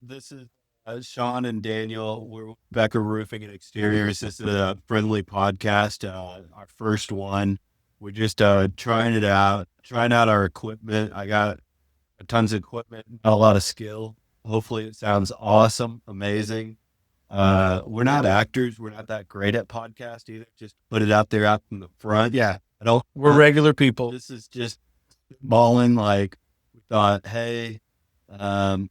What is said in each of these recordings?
This is Sean and Daniel. We're with Becker Roofing and Exteriors. This is a friendly podcast. Our first one. We're just trying it out, trying out our equipment. I got tons of equipment, not a lot of skill. Hopefully, it sounds awesome, amazing. We're not actors. We're not that great at podcast either. Just put it out there out in the front. Yeah, I don't. we're regular people. This is just balling. Like we thought, hey. I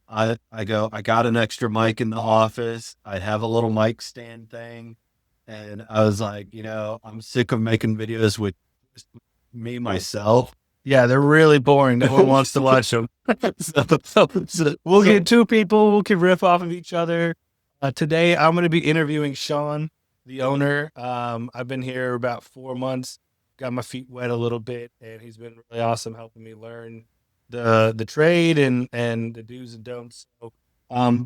got an extra mic in the office. I have a little mic stand thing. And I was like, I'm sick of making videos with just me, myself. Yeah, they're really boring. No one wants to watch them. We'll get two people. We can riff off of each other. Today, I'm going to be interviewing Sean, the owner. I've been here about 4 months. Got my feet wet a little bit, and he's been really awesome helping me learn the trade and the do's and don'ts. So,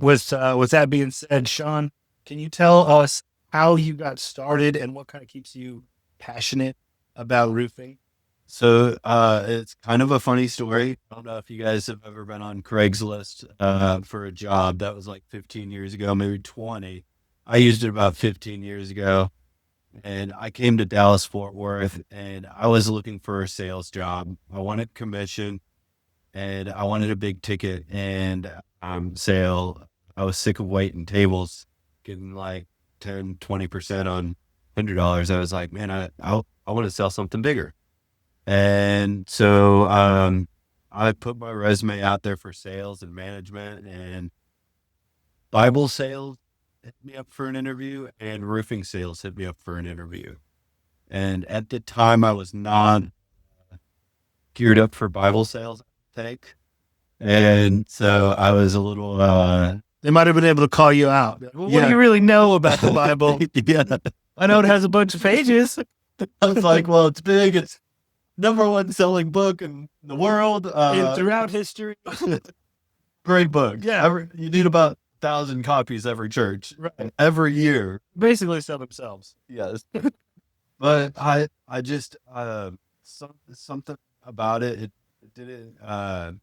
with that being said, Sean, can you tell us how you got started and what kind of keeps you passionate about roofing? So it's kind of a funny story. I don't know if you guys have ever been on Craigslist for a job. That was like 15 years ago, maybe 20. I used it about 15 years ago. And I came to Dallas Fort Worth and I was looking for a sales job. I wanted commission and I wanted a big ticket and sale. I was sick of waiting tables, getting like 10, 20% on $100. I was like, man, I want to sell something bigger. And so I put my resume out there for sales and management, and Bible sales hit me up for an interview and roofing sales hit me up for an interview. And at the time I was not geared up for Bible sales, I think. And so I was a little, They might have been able to call you out. Well, what do you really know about the Bible? yeah. I know it has a bunch of pages. I was like, well, it's big. It's number one selling book in the world. And throughout history. Great book. Yeah. You need about 1,000 copies every church. Right. And every year. Basically sell themselves. Yes. But I just, something about it didn't, I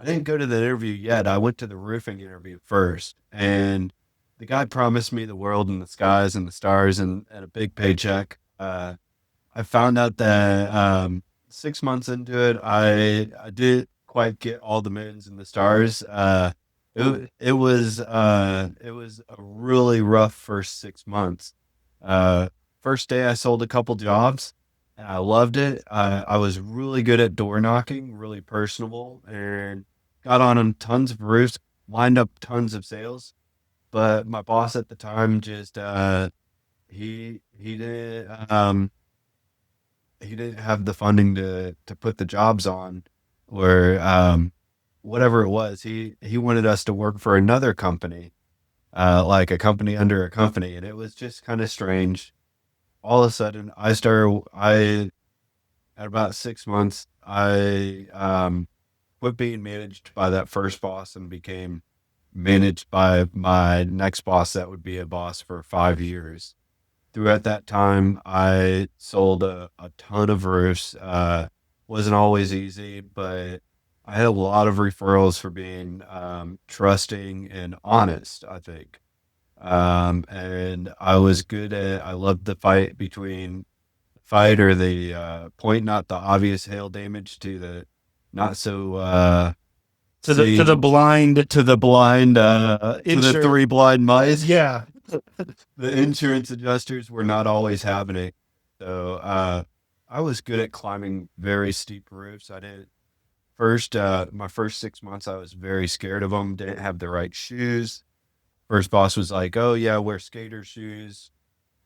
didn't go to the interview yet. I went to the roofing interview first, and the guy promised me the world and the skies and the stars and a big paycheck. I found out that 6 months into it, I didn't quite get all the moons and the stars. It was a really rough first 6 months. First day I sold a couple jobs. And I loved it. I was really good at door knocking, really personable, and got on tons of roofs, lined up tons of sales. But my boss at the time just he he didn't have the funding to put the jobs on, or whatever it was. He wanted us to work for another company, like a company under a company, and it was just kind of strange. All of a sudden, I at about 6 months, I quit being managed by that first boss and became managed by my next boss that would be a boss for 5 years. Throughout that time, I sold a ton of roofs. Wasn't always easy, but I had a lot of referrals for being trusting and honest, I think. And I loved the fight or the point, not the obvious hail damage to the not so To the blind. to the blind to the three blind mice. Yeah. The insurance adjusters were not always happening. So I was good at climbing very steep roofs. I did first my first 6 months I was very scared of them, didn't have the right shoes. First boss was like, oh yeah, wear skater shoes.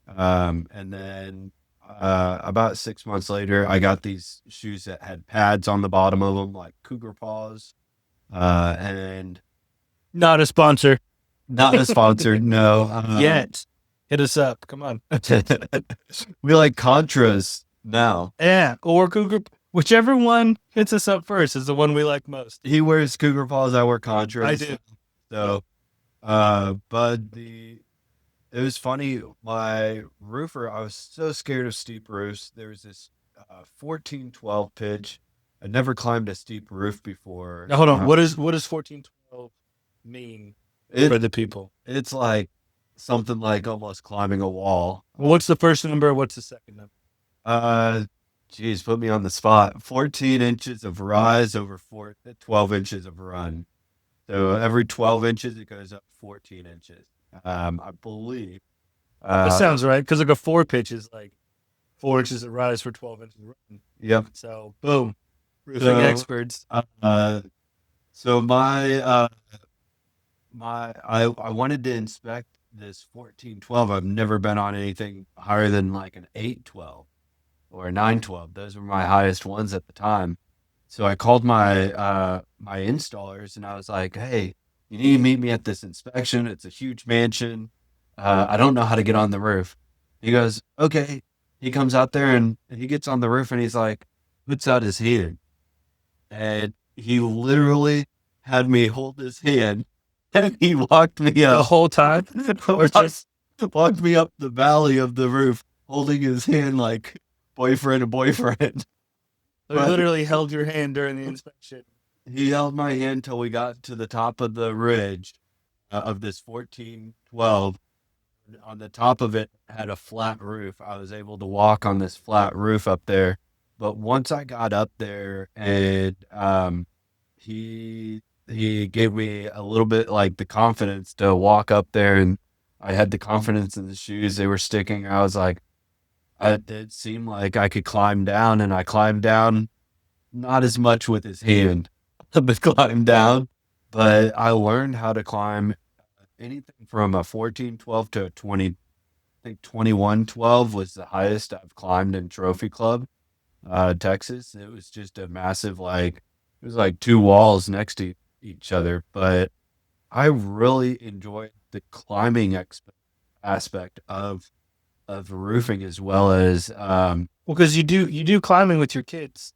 And then about 6 months later, I got these shoes that had pads on the bottom of them, like cougar paws. And Not a sponsor not a sponsor, no. yet. Hit us up. Come on. We like Contras now. Yeah. Or Cougar. Whichever one hits us up first is the one we like most. He wears cougar paws, I wear Contras. I do. So, but it was funny. My roofer, I was so scared of steep roofs. There was this 1412 pitch. I'd never climbed a steep roof before. Now hold on. What does 1412 mean? It for the people? it's like something like almost climbing a wall. Well, what's the first number? What's the second number? Uh, Geez, put me on the spot. 14 inches of rise over 12 inches of run. So every 12 inches, it goes up 14 inches. I believe. That Uh, sounds right. Because like a four pitch is like 4 inches of rise for 12 inches of run. yep. So boom, roofing So, experts. uh, so I wanted to inspect this 1412. I've never been on anything higher than like an 812 or a 912. Those were my highest ones at the time. So I called my installers and I was like, "Hey, you need to meet me at this inspection. It's a huge mansion. I don't know how to get on the roof." He goes, "Okay." He comes out there and he gets on the roof and he's like, puts out his hand, and he literally had me hold his hand and he walked me The up, whole time, or just walked me up the valley of the roof, holding his hand like boyfriend and boyfriend. they But literally held your hand during the inspection. he held my hand till we got to the top of the ridge of this 1412. On the top of it had a flat roof. I was able to walk on this flat roof up there. But once I got up there and he gave me a little bit like the confidence to walk up there, and I had the confidence in the shoes. They were sticking. I was like, it seemed like I could climb down, and I climbed down, not as much with his hand, but climbed down. But I learned how to climb anything from a 1412 to a 20, I think 2112 was the highest I've climbed in Trophy Club, Texas. It was just a massive, like, it was like two walls next to each other. But I really enjoyed the aspect of roofing, as well as, Well, because you do climbing with your kids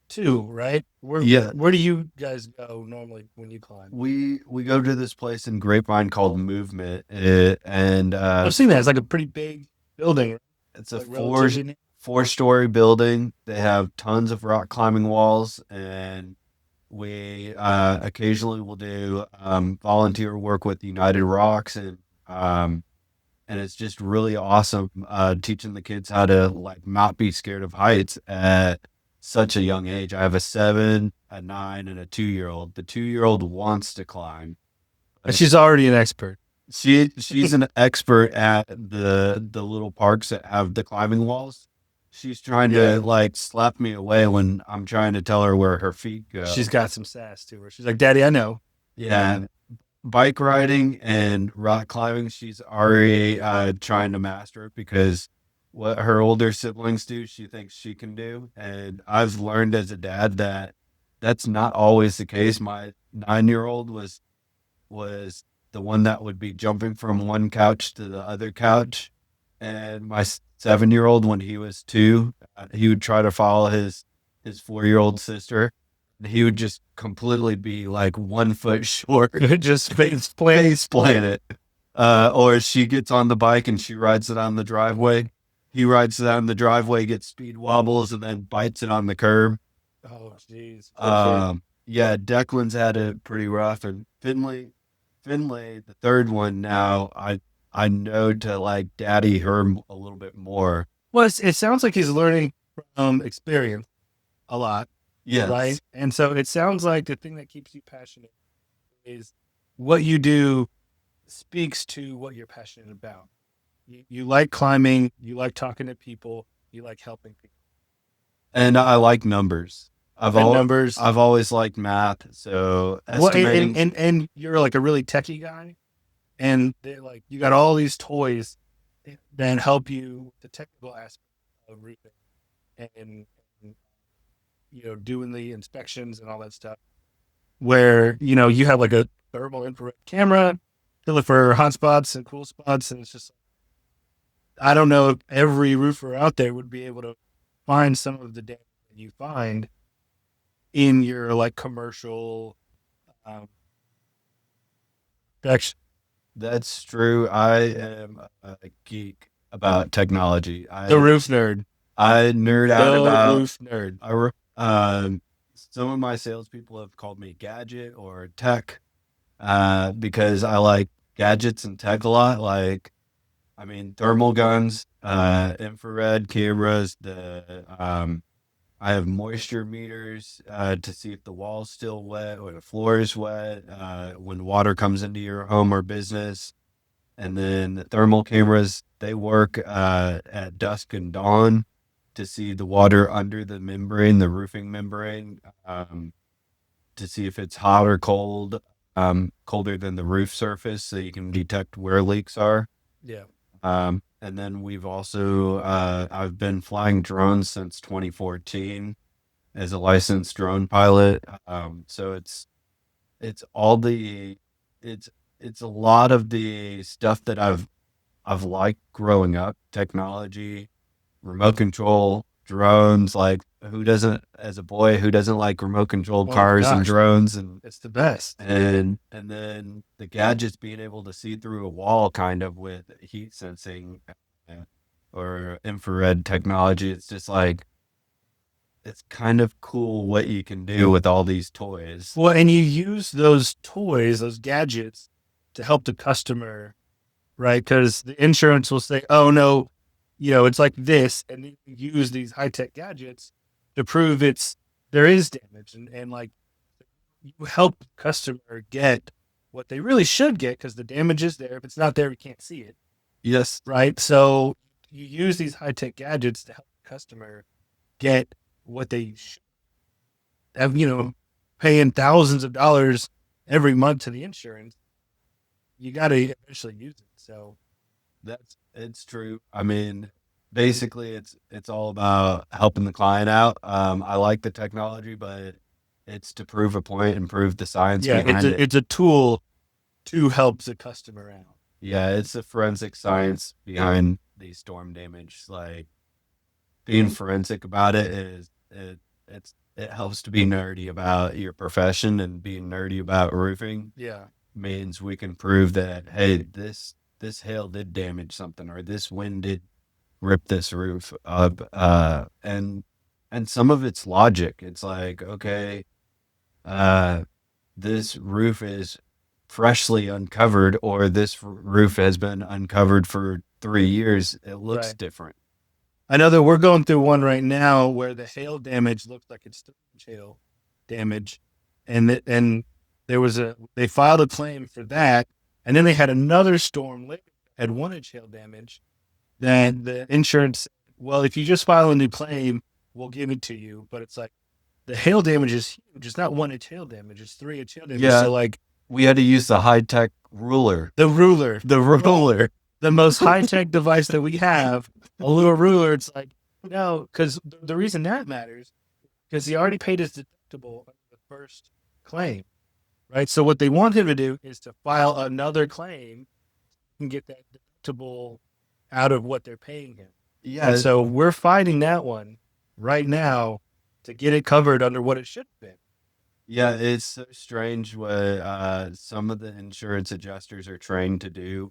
too, right? yeah, Where do you guys go normally when you climb? we go to this place in Grapevine called Movement, and I've seen that. It's like a pretty big building, right? it's a Like relatively new. four-story building. They have tons of rock climbing walls, and we occasionally will do volunteer work with United Rocks, and it's just really awesome teaching the kids how to like not be scared of heights at such a young age. I have a 7, a 9, and a 2-year-old. The 2-year-old wants to climb. And she's already an expert. She's an expert at the little parks that have the climbing walls. She's trying Yeah. to like slap me away when I'm trying to tell her where her feet go. She's got some sass to her. She's like, "Daddy, I know." Yeah, bike riding and rock climbing, she's already trying to master it because what her older siblings do, she thinks she can do. And I've learned as a dad that that's not always the case. My 9-year-old was the one that would be jumping from one couch to the other couch. And my 7-year-old, when he was 2, he would try to follow his 4-year-old sister. And he would just completely be like 1 foot short, Just face playing it. Or she gets on the bike and she rides it on the driveway. He rides it on the driveway, gets speed wobbles, and then bites it on the curb. Oh, jeez. Yeah, Declan's had it pretty rough, and Finley, the third one now, I know to like daddy her a little bit more. Well, it sounds like he's learning from experience a lot, Yes. right? And so it sounds like the thing that keeps you passionate is what you do speaks to what you're passionate about. You like climbing, you like talking to people, you like helping people. And I like numbers. And numbers. I've always liked math, so Well, estimating. and you're like a really techie guy, and they're like you got all these toys that help you with the technical aspect of roofing and doing the inspections and all that stuff. Where you have like a thermal infrared camera to look for hot spots and cool spots, and it's just I don't know if every roofer out there would be able to find some of the damage that you find in your like commercial inspection. That's true. I am a geek about technology. The roof nerd. I nerd out The about. roof nerd. Some of my salespeople have called me gadget or tech because I like gadgets and tech a lot. Like, I mean, thermal guns, infrared cameras, I have moisture meters to see if the wall's still wet or the floor is wet when water comes into your home or business. And then the thermal cameras, they work at dusk and dawn to see the water under the membrane, the roofing membrane, to see if it's hot or cold, colder than the roof surface, so you can detect where leaks are. Yeah. And then I've been flying drones since 2014 as a licensed drone pilot. So it's all it's it's a lot of the stuff that I've liked growing up, technology, remote control, drones. Like, who doesn't, as a boy, who doesn't like remote controlled Oh my cars and gosh, drones and it's the best. and then the gadgets being able to see through a wall kind of with heat sensing uh, or infrared technology. It's just like it's kind of cool what you can do with all these toys. Well, and you use those toys, those gadgets, to help the customer, right? Because the insurance will say, "Oh no, it's like this," and then you use these high tech gadgets to prove there is damage, and like you help the customer get what they really should get because the damage is there. If it's not there, we can't see it, Yes. right? So you use these high tech gadgets to help the customer get what they should have, paying thousands of dollars every month to the insurance. You got to eventually use it. So It's true. I mean, basically it's all about helping the client out. I like the technology, but it's to prove a point and prove the science yeah, it's behind a it. it's a tool to help the customer out. Yeah, it's the forensic science behind the storm damage. Like, being forensic about it helps to be nerdy about your profession, and being nerdy about roofing Yeah, means we can prove that, hey, this hail did damage something, or this wind did rip this roof up. And some of it's logic. It's like, okay, uh this roof is freshly uncovered, or this roof has been uncovered for 3 years. It looks right. different. I know that we're going through one right now where the hail damage looks like it's 3 inch hail damage, and they filed a claim for that, and then they had another storm later that had 1 inch hail damage. Then the insurance, well, if you just file a new claim, we'll give it to you. But it's like the hail damage is huge. It's not 1 inch hail damage; it's 3 inch hail damage. Yeah, So like we had to use the high-tech ruler. the ruler, The ruler. the most high tech device that we have, a little ruler. It's like, no, because the reason that matters, because he already paid his deductible on the first claim, right? So what they want him to do is to file another claim and get that deductible out of what they're paying him. And Yeah, so we're fighting that one right now to get it covered under what it should have been. yeah, it's so strange what some of the insurance adjusters are trained to do,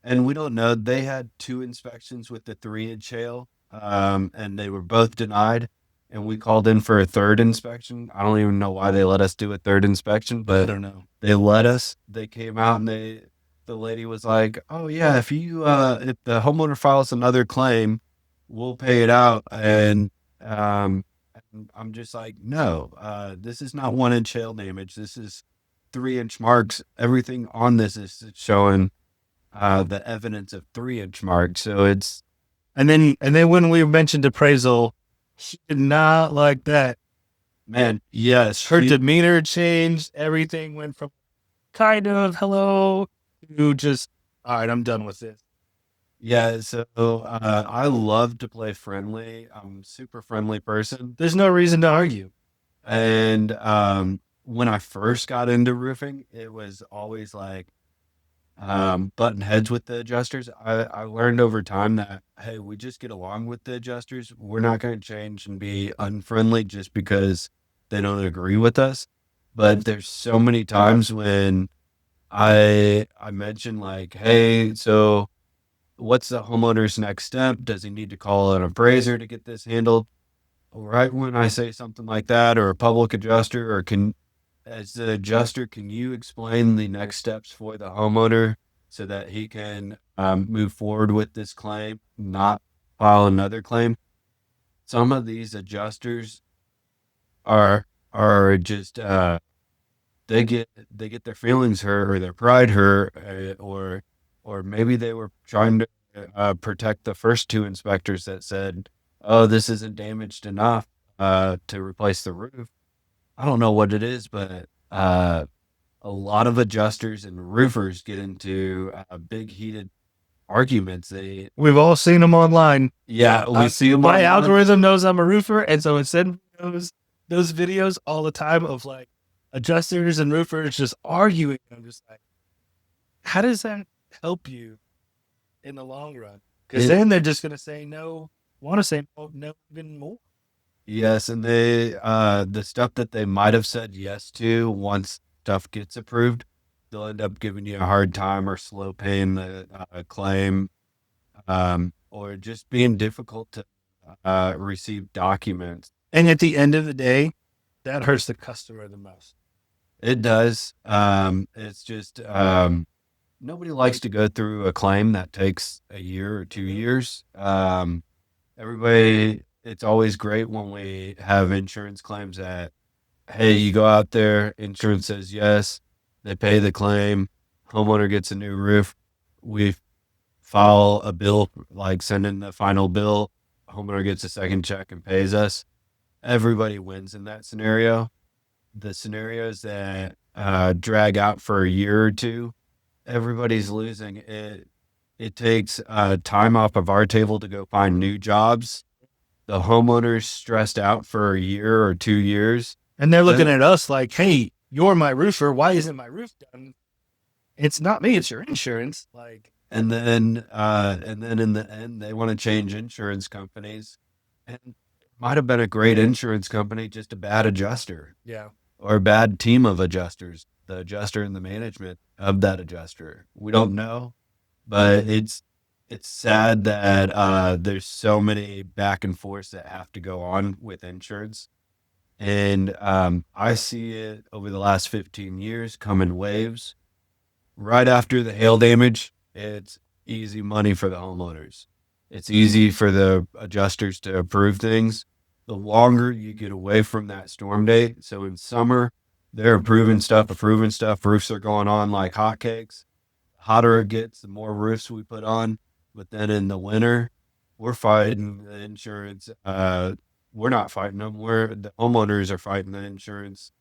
and we don't know. They had two inspections with the 3 inch hail, and they were both denied. And we called in for a third inspection. I don't even know why they let us do a third inspection, I but don't know. they let us. They came out and the lady was like, "Oh yeah, if the homeowner files another claim, we'll pay it out." And I'm just like, no, this is not 1 inch hail damage. This is 3 inch marks. Everything on this is showing the evidence of 3 inch marks. So it's, And then when we mentioned appraisal, she did not like that. man, yes, Her demeanor changed. Everything went from kind of hello to just, all right, I'm done with this. yeah. So I love to play friendly. I'm a super friendly person. There's no reason to argue. And when I first got into roofing, it was always like button heads with the adjusters. I learned over time that, hey, we just get along with the adjusters. We're not going to change and be unfriendly just because they don't agree with us. But there's so many times when I mention, like, hey, so what's the homeowner's next step? Does he need to call an appraiser to get this handled? Right when I say something like that, or a public adjuster, or as the adjuster, can you explain the next steps for the homeowner so that he can move forward with this claim, not file another claim? Some of these adjusters are just they get their feelings hurt or their pride hurt, or maybe they were trying to protect the first two inspectors that said, "Oh, this isn't damaged enough to replace the roof." I don't know what it is, but a lot of adjusters and roofers get into big heated arguments. We've all seen them online. Yeah, we see them My online. algorithm knows I'm a roofer, and so it sends those videos all the time of like adjusters and roofers just arguing. I'm just like, how does that help you in the long run? Because then they're just gonna say no, want to say no even more. Yes, and the stuff that they might have said yes to once stuff gets approved, they'll end up giving you a hard time or slow paying the claim, or just being difficult to receive documents. And at the end of the day, that hurts the customer the most. It does. It's just nobody likes to go through a claim that takes a year or 2 years. Everybody, it's always great when we have insurance claims that, hey, you go out there, insurance says yes, they pay the claim, homeowner gets a new roof, we file a bill, like send in the final bill, homeowner gets a second check and pays us. Everybody wins in that scenario. The scenarios that drag out for a year or two, everybody's losing. It takes time off of our table to go find new jobs. The homeowner's stressed out for a year or 2 years. And they're looking at us like, hey, you're my roofer. Why isn't my roof done? It's not me, it's your insurance. Like, and then in the end, they want to change insurance companies. And it might have been a great insurance company, just a bad adjuster. Yeah. Or a bad team of adjusters, the adjuster and the management of that adjuster. We don't know, but it's sad that there's so many back and forths that have to go on with insurance. And I see it over the last 15 years come in waves. Right after the hail damage, it's easy money for the homeowners. It's easy for the adjusters to approve things. The longer you get away from that storm date, so in summer, they're approving stuff, roofs are going on like hotcakes. Hotter it gets, the more roofs we put on. But then in the winter, we're fighting the insurance. We're not fighting them. The homeowners are fighting the insurance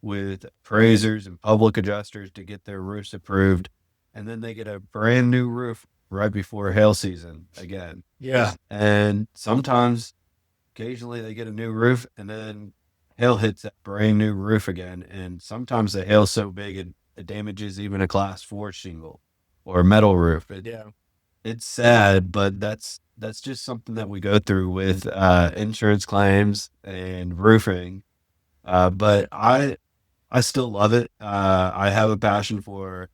with appraisers and public adjusters to get their roofs approved. And then they get a brand new roof right before hail season again. yeah. And occasionally they get a new roof and then hail hits that brand new roof again. And sometimes the hail's so big it damages even a class 4 shingle or a metal roof. Yeah. It's sad, but that's just something that we go through with insurance claims and roofing. But I still love it. I have a passion for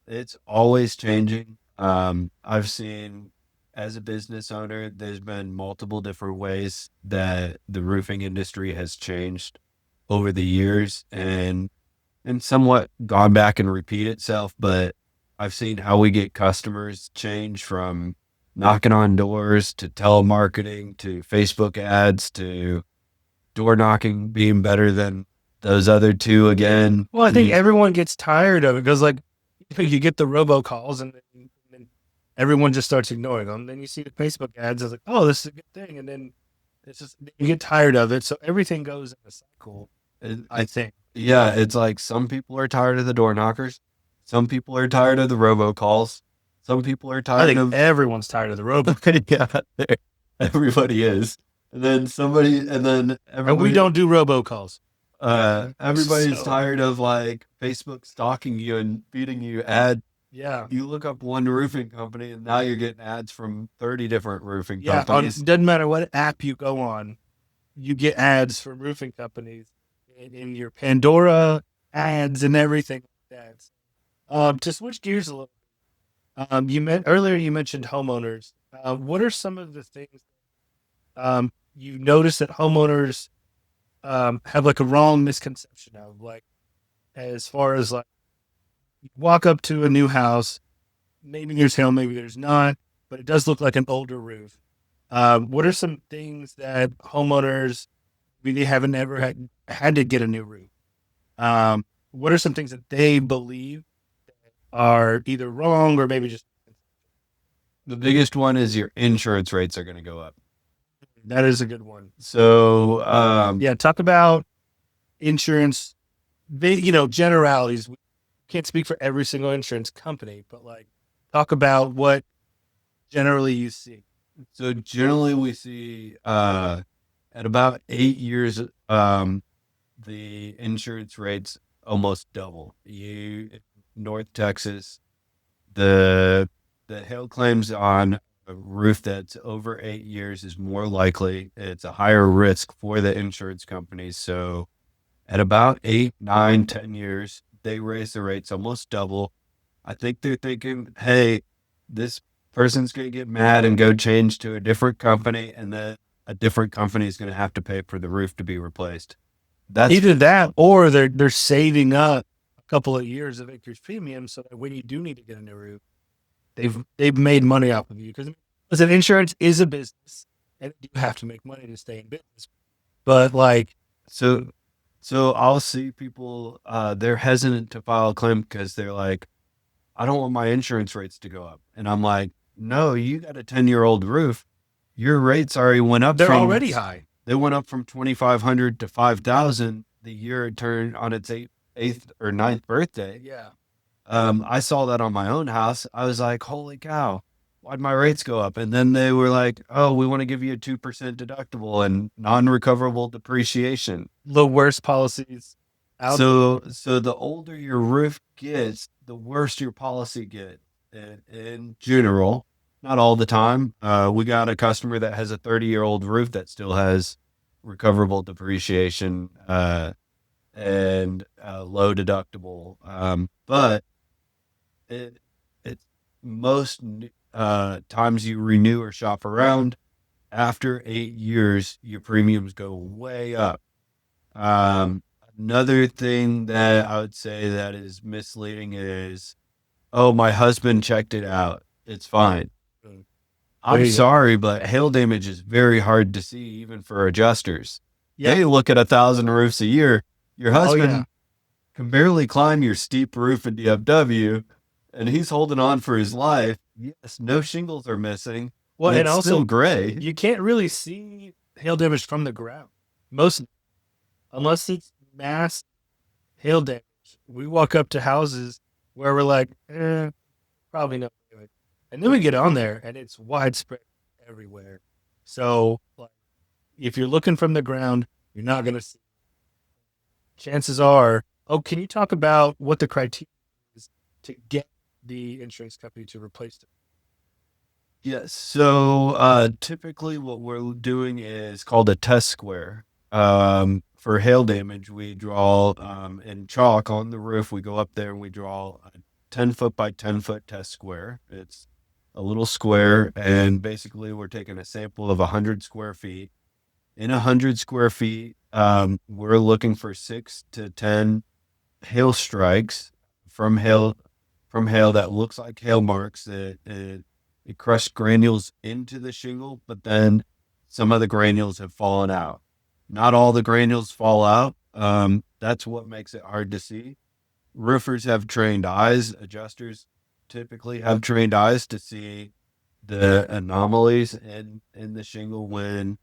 it's always changing. I've seen as a business owner, there's been multiple different ways that the roofing industry has changed over the years and somewhat gone back and repeat itself, but I've seen how we get customers change from knocking on doors to telemarketing to Facebook ads to door knocking being better than those other two again. Well, I think everyone gets tired of it because, like, you get the robocalls and then everyone just starts ignoring them. Then you see the Facebook ads. It's like, oh, this is a good thing. And then it's just, you get tired of it. So everything goes in a cycle, I think. Yeah, it's like some people are tired of the door knockers. Some people are tired of the robocalls. Some people are tired of everyone's tired of the robo. Yeah, everybody is. And then And we don't do robocalls. Everybody's tired of like Facebook stalking you and feeding you ad. Yeah. You look up one roofing company and now you're getting ads from 30 different roofing companies. Doesn't matter what app you go on, you get ads from roofing companies in your Pandora ads and everything like that. To switch gears a little, earlier you mentioned homeowners. What are some of the things you notice that homeowners have like a wrong misconception of? Like, as far as like you walk up to a new house, maybe there's hail, maybe there's not, but it does look like an older roof. What are some things that homeowners maybe they haven't ever had to get a new roof? What are some things that they believe are either wrong or maybe just The biggest one is your insurance rates are going to go up. that is a good one. So, Yeah, talk about insurance. Generalities. We can't speak for every single insurance company, but like talk about what generally you see. so generally we see at about 8 years, the insurance rates almost double. North Texas, the hail claims on a roof that's over 8 years is more likely. It's a higher risk for the insurance companies. So at about 8, 9, 10 years, they raise the rates almost double. I think they're thinking, hey, this person's going to get mad and go change to a different company, and then a different company is going to have to pay for the roof to be replaced. That's Either that or they're saving up a couple of years of acreage premium so that when you do need to get a new roof, they've made money off of you. Because listen, insurance is a business and you have to make money to stay in business. But like so. So I'll see people, they're hesitant to file a claim because they're like, I don't want my insurance rates to go up. And I'm like, no, you got a 10-year-old roof. Your rates already went up they're from already high. they went up from 2,500 to 5,000 the year it turned on its eighth or ninth birthday. Yeah. I saw that on my own house. I was like, holy cow, why'd my rates go up? And then they were like, oh, we want to give you a 2% deductible and non-recoverable depreciation. The worst policies out So the older your roof gets, the worse your policy gets. In general, not all the time. We got a customer that has a 30-year-old roof that still has recoverable depreciation and low deductible. But it's most times you renew or shop around after 8 years, your premiums go way up. Um, Another thing that I would say that is misleading is, oh, my husband checked it out. It's fine. there. I'm You go. sorry, but hail damage is very hard to see, even for adjusters. Yeah. They look at 1,000 roofs a year. Your Oh yeah. husband can barely climb your steep roof in DFW, and he's holding on for his life. Yes, no shingles are missing, Well, and and it's still also gray. you can't really see hail damage from the ground. Most unless it's mass hail damage. We walk up to houses where we're like, probably not good. And then we get on there and it's widespread everywhere. So like, if you're looking from the ground, you're not going to see. Chances are, oh, can you talk about what the criteria is to get the insurance company to replace it? Yes. So typically, what we're doing is called a test square. For hail damage, we draw in chalk on the roof. We go up there and we draw a 10-foot by 10-foot test square. It's a little square, and basically, we're taking a sample of 100 square feet. In 100 square feet, we're looking for 6 to 10 hail strikes from hail that looks like hail marks. It crushed granules into the shingle, but then some of the granules have fallen out. Not all the granules fall out. That's what makes it hard to see. Roofers have trained eyes. Adjusters typically have trained eyes to see the anomalies in the shingle when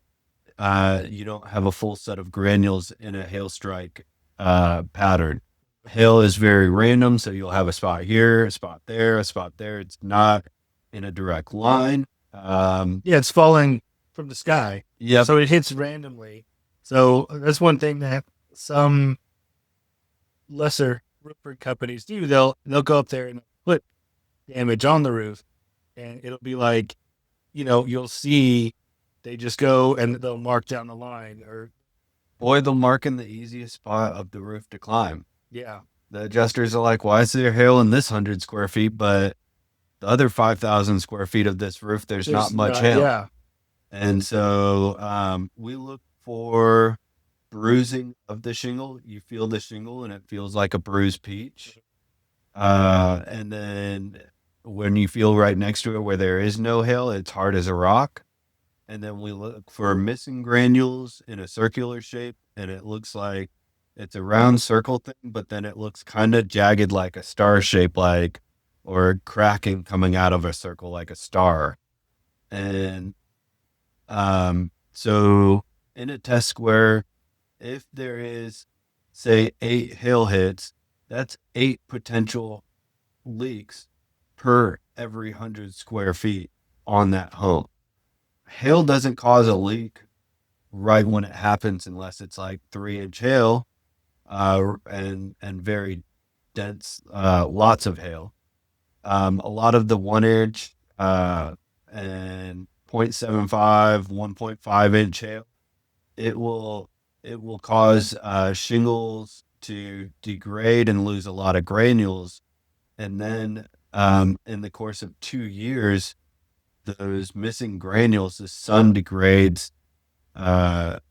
you don't have a full set of granules in a hail strike pattern. Hail is very random, so you'll have a spot here, a spot there, a spot there. It's not in a direct line. Yeah, it's falling from the sky. Yep. So it hits randomly. So that's one thing that some lesser roofer companies do. They'll go up there and put damage on the roof, and it'll be like, you'll see they just go and they'll mark down the line or Boy, they'll mark in the easiest spot of the roof to climb. yeah. The adjusters are like, why is there hail in this 100 square feet, but the other 5,000 square feet of this roof, there's not much hail. Yeah. And so we look for bruising of the shingle. You feel the shingle and it feels like a bruised peach. And then when you feel right next to it where there is no hail, it's hard as a rock. And then we look for missing granules in a circular shape, and it looks like it's a round circle thing, but then it looks kind of jagged like a star shape, like, or cracking coming out of a circle like a star. And so in a test square, if there is, say, 8 hail hits, that's 8 potential leaks per every 100 square feet on that home. Hail doesn't cause a leak right when it happens unless it's like 3 inch hail, and very dense, lots of hail. A lot of the 1 inch, and 0.75, 1.5 inch hail, it will cause shingles to degrade and lose a lot of granules, and then in the course of 2 years, those missing granules, the sun degrades, and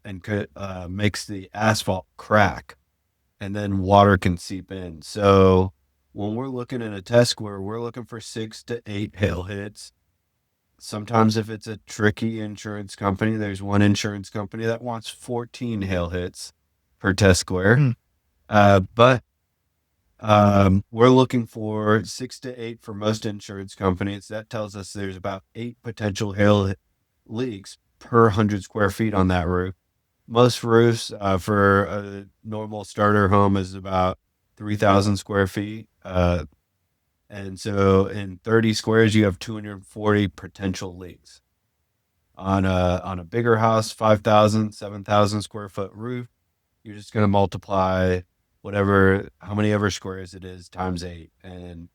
makes the asphalt crack, and then water can seep in. So when we're looking at a test score, we're looking for 6 to 8 hail hits. Sometimes if it's a tricky insurance company, there's one insurance company that wants 14 hail hits per test square. But we're looking for 6 to 8 for most insurance companies. That tells us there's about 8 potential hail leaks per 100 square feet on that roof. Most roofs, for a normal starter home, is about 3,000 square feet. And so in 30 squares, you have 240 potential leaks. On a bigger house, 5,000, 7,000 square foot roof, you're just going to multiply how many ever squares it is times 8. And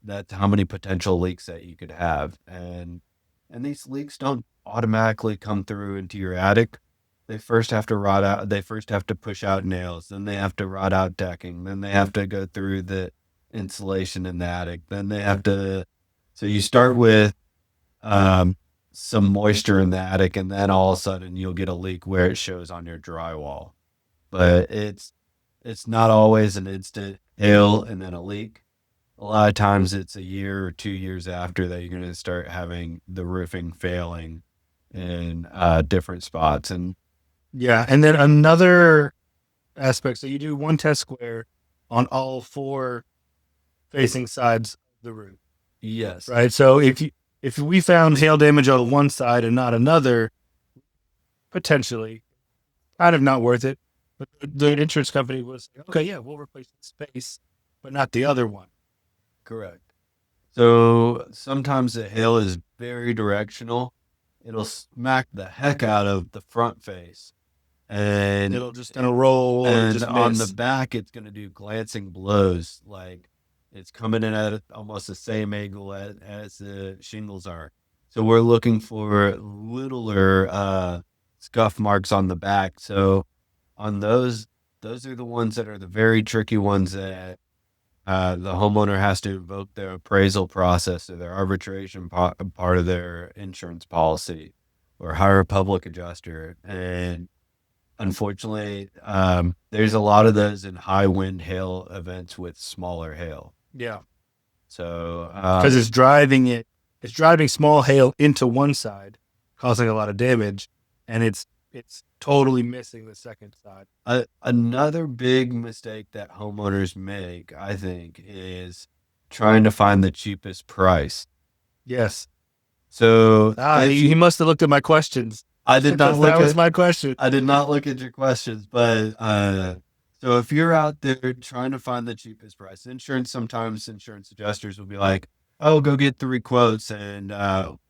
that's how many potential leaks that you could have. And these leaks don't automatically come through into your attic. They first have to rot out. They first have to push out nails. Then they have to rot out decking. Then they have to go through the insulation in the attic. Then they have to. So you start with some moisture in the attic, and then all of a sudden you'll get a leak where it shows on your drywall. But it's not always an instant hail and then a leak. A lot of times it's a year or 2 years after that you're going to start having the roofing failing in different spots. And Yeah. And then another aspect. So you do one test square on all 4 facing sides of the roof, yes, right? So if we found hail damage on one side and not another, potentially kind of not worth it. But the insurance company was, okay, yeah, we'll replace the space, but not the other one. correct. So sometimes the hail is very directional. It'll smack the heck out of the front face, and It'll just kind of roll or and just on miss. the back it's going to do glancing blows, like it's coming in at almost the same angle as the shingles are. So we're looking for littler scuff marks on the back. So on those are the ones that are the very tricky ones that the homeowner has to invoke their appraisal process or their arbitration part of their insurance policy, or hire a public adjuster. And unfortunately, there's a lot of those in high wind hail events with smaller hail. Yeah. So Because it's driving small hail into one side, causing a lot of damage, and it's totally missing the second side. another big mistake that homeowners make, I think, is trying to find the cheapest price. Yes. So He must have looked at my questions. I did not Because look that was at my question. I did not look at your questions, but so if you're out there trying to find the cheapest price, sometimes insurance adjusters will be like, "Oh, go get 3 quotes, and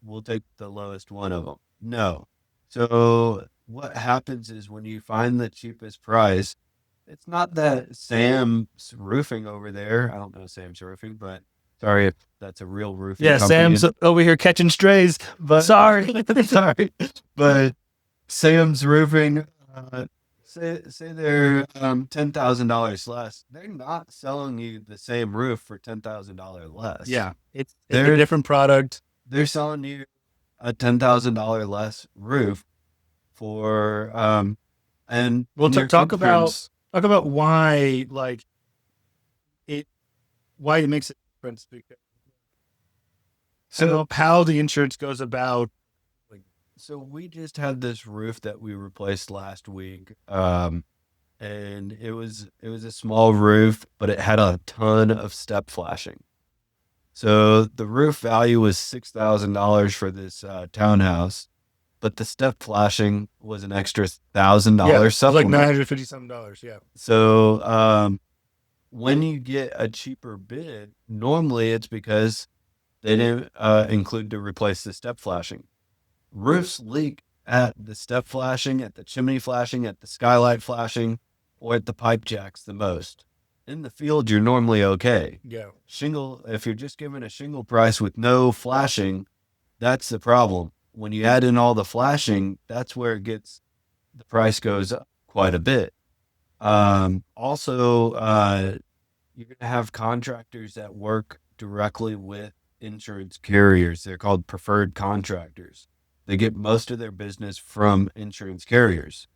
we'll take the lowest one of them." No. So what happens is when you find the cheapest price, it's not that Sam's Roofing over there. I don't know Sam's Roofing, but sorry if that's a real roofing Yeah, company. Sam's over here catching strays. But Sorry. sorry, but Sam's Roofing, say they're $10,000 less. They're not selling you the same roof for $10,000 less. Yeah, it's They're a different product. they're selling you a $10,000 less roof for Well, and your insurance. talk about why it why it makes a difference, because I don't So know how the insurance goes about. Like, so we just had this roof that we replaced last week. And it was a small roof, but it had a ton of step flashing. So the roof value was $6,000 for this townhouse, but the step flashing was an extra thousand yeah, dollars it's like supplement. $950 something. Yeah, So when you get a cheaper bid, normally it's because they didn't include to replace the step flashing. Roofs leak at the step flashing, at the chimney flashing, at the skylight flashing, or at the pipe jacks the most. In the field, you're normally okay. yeah, Shingle, if you're just given a shingle price with no flashing, that's the problem. When you add in all the flashing, that's where the price goes up quite a bit. Also, you're going to have contractors that work directly with insurance carriers. They're called preferred contractors. They get most of their business from insurance carriers.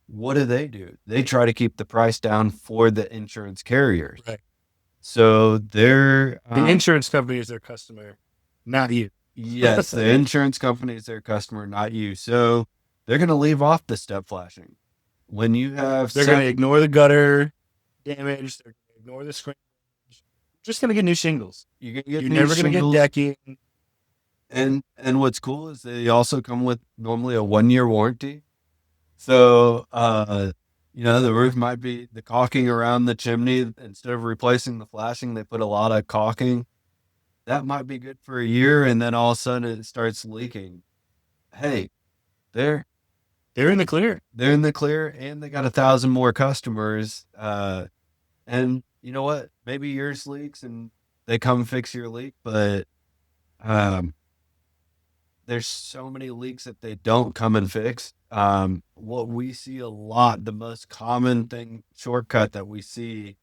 What do? They try to keep the price down for the insurance carriers. right. So they're, The insurance company is their customer, not you. yes, the insurance company is their customer, not you. So they're going to leave off the step flashing. When you have They're going set, to ignore the gutter damage. They're going to ignore the screen. Just going to get new shingles. you're going to get You're new never going to get shingles. decking. And what's cool is they also come with normally a 1 year warranty. So the roof might be the caulking around the chimney. Instead of replacing the flashing, they put a lot of caulking. That might be good for a year, and then all of a sudden it starts leaking. Hey, they're They're in the clear. they're in the clear, and they got 1,000 more customers. And you know what? Maybe yours leaks, and they come fix your leak, but um, there's so many leaks that they don't come and fix. What we see a lot, the most common thing shortcut that we see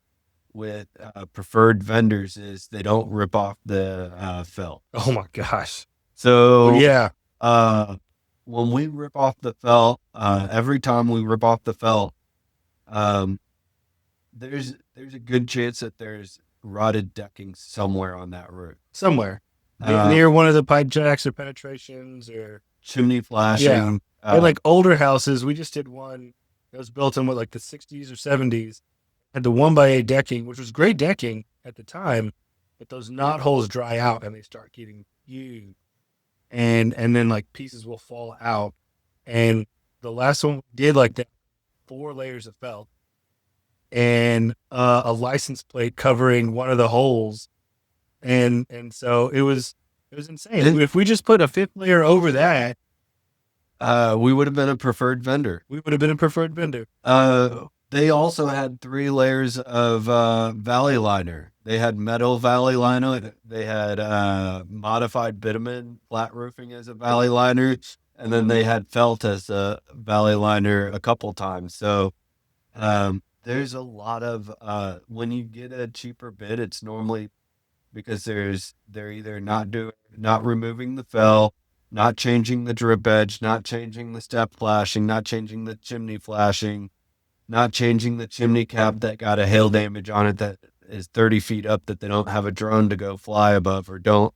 with preferred vendors is they don't rip off the felt. Oh my gosh. Well, So yeah. uh, when we rip off the felt, every time we rip off the felt, um, there's a good chance that there's rotted decking somewhere on that roof. Somewhere Uh, near one of the pipe jacks or penetrations or, Chimney yeah. flashing. And like older houses, we just did one that was built in what, like the 60s or 70s, had the 1x8 decking, which was great decking at the time, but those knot holes dry out and they start getting huge. And then like pieces will fall out. And the last one we did like that, 4 layers of felt and a license plate covering one of the holes. And so it was insane. It, If we just put a fifth layer over that, we would have been a preferred vendor. we would have been a preferred vendor. They also had 3 layers of valley liner. They had metal valley liner. They had modified bitumen flat roofing as a valley liner, and then they had felt as a valley liner a couple times. So there's a lot of when you get a cheaper bid, it's normally because they're either not removing the fell, not changing the drip edge, not changing the step flashing, not changing the chimney flashing, not changing the chimney cap that got a hail damage on it that is 30 feet up that they don't have a drone to go fly above or don't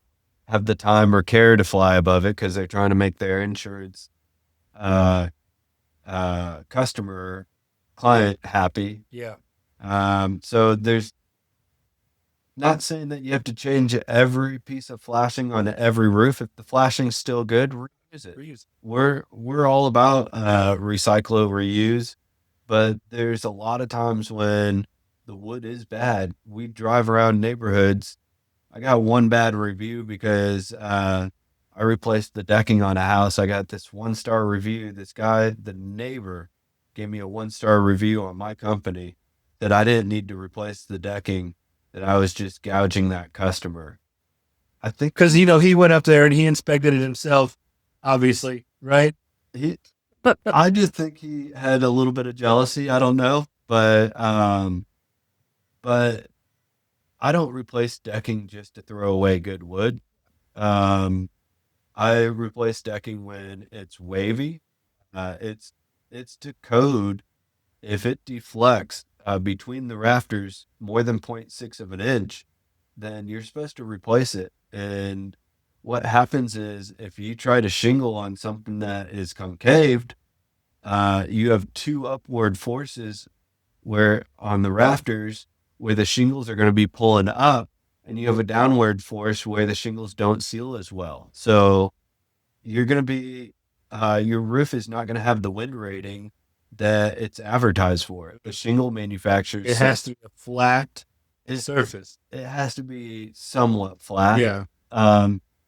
have the time or care to fly above it because they're trying to make their insurance uh, customer client happy. Yeah. So there's not saying that you have to change every piece of flashing on every roof. If the flashing's still good, reuse it. Reuse. We're all about recycle, reuse, but there's a lot of times when the wood is bad. We drive around neighborhoods. I got one bad review because I replaced the decking on a house. I got this 1 star review. This guy, the neighbor, gave me a 1 star review on my company that I didn't need to replace the decking, that I was just gouging that customer. I think Because, he went up there and he inspected it himself, obviously, right? he, I just think he had a little bit of jealousy. I don't know, but I don't replace decking just to throw away good wood. Um, I replace decking when it's wavy. It's to code. if it deflects between the rafters more than zero point 0.6 of an inch, then you're supposed to replace it. And what happens is if you try to shingle on something that is concaved, you have two upward forces where on the rafters where the shingles are going to be pulling up, and you have a downward force where the shingles don't seal as well. So you're going to be your roof is not going to have the wind rating that it's advertised for. The shingle manufacturers It has to be a flat surface. it has to be somewhat flat. Yeah.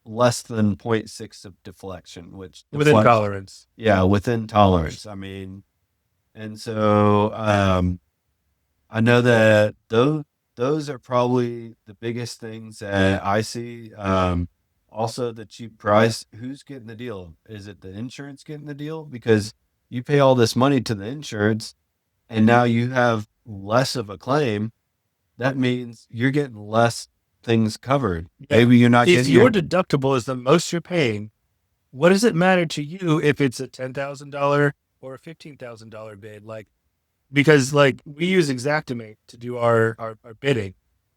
Less than 0.6 of deflection, which Within tolerance. Yeah, within tolerance. I mean, and so I know that those are probably the biggest things that I see. Also, the cheap price. Who's getting the deal? Is it the insurance getting the deal? Because you pay all this money to the insurance, and now you have less of a claim. That means you're getting less things covered. Yeah. Maybe you're not If getting your deductible is the most you're paying, what does it matter to you if it's a $10,000 or a $15,000 bid? Like, because like we use Xactimate to do our bidding,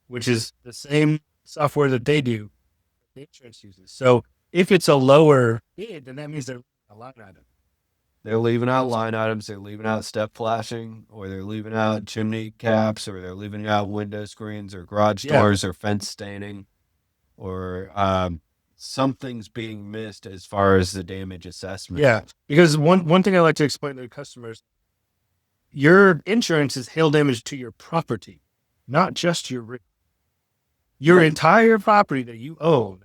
which is the same software that they do, the insurance uses. So if it's a lower bid, then that means they're a line item. They're leaving out line items. They're leaving out step flashing, or they're leaving out chimney caps, or they're leaving out window screens, or garage doors, or fence staining, or something's being missed as far as the damage assessment. Yeah, because one thing I like to explain to customers, your insurance is hail damage to your property, not just your roof. Your entire property that you own.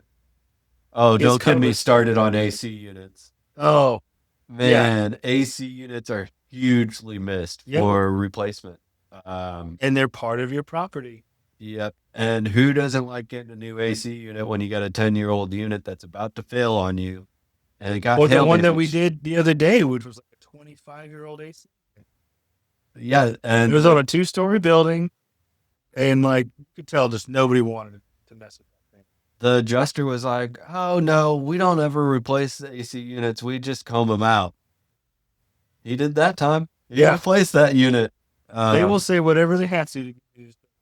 Oh, don't get me started on AC units. Oh, man, yeah. AC units are hugely missed for replacement. And they're part of your property. Yep. And who doesn't like getting a new AC unit when you got a 10-year-old unit that's about to fail on you? And it got the one that we did the other day, which was like a 25-year-old AC. Yeah, and it was on a 2-story building, and like you could tell, just nobody wanted to mess with that thing. The adjuster was like, "Oh no, we don't ever replace the AC units. We just comb them out." He did that time. He replaced that unit. They will say whatever they have to.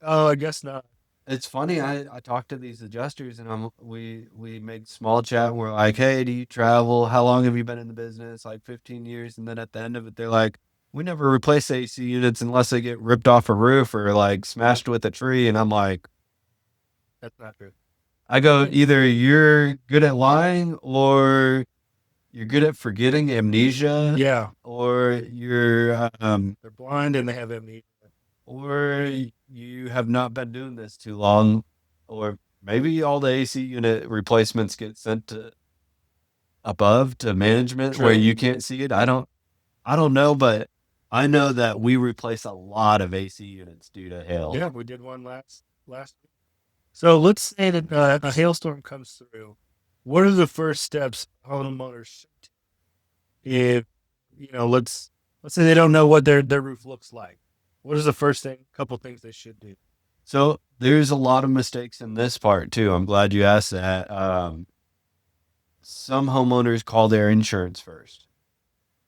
Oh, I guess not. It's funny. I talked to these adjusters, and we make small chat. And we're like, "Hey, do you travel? How long have you been in the business? Like 15 years." And then at the end of it, they're like, "We never replace AC units unless they get ripped off a roof or like smashed with a tree." And I'm like, "That's not true." I go, either you're good at lying or you're good at forgetting, amnesia. Yeah. Or you're they're blind and they have amnesia. Or you have not been doing this too long. Or maybe all the AC unit replacements get sent to above to management where you can't see it. I don't know, but I know that we replace a lot of AC units due to hail. Yeah, we did one last week. So let's say that a hailstorm comes through. What are the first steps homeowners should take? If let's say they don't know what their roof looks like. What is the first couple things they should do? So there's a lot of mistakes in this part too. I'm glad you asked that. Some homeowners call their insurance first.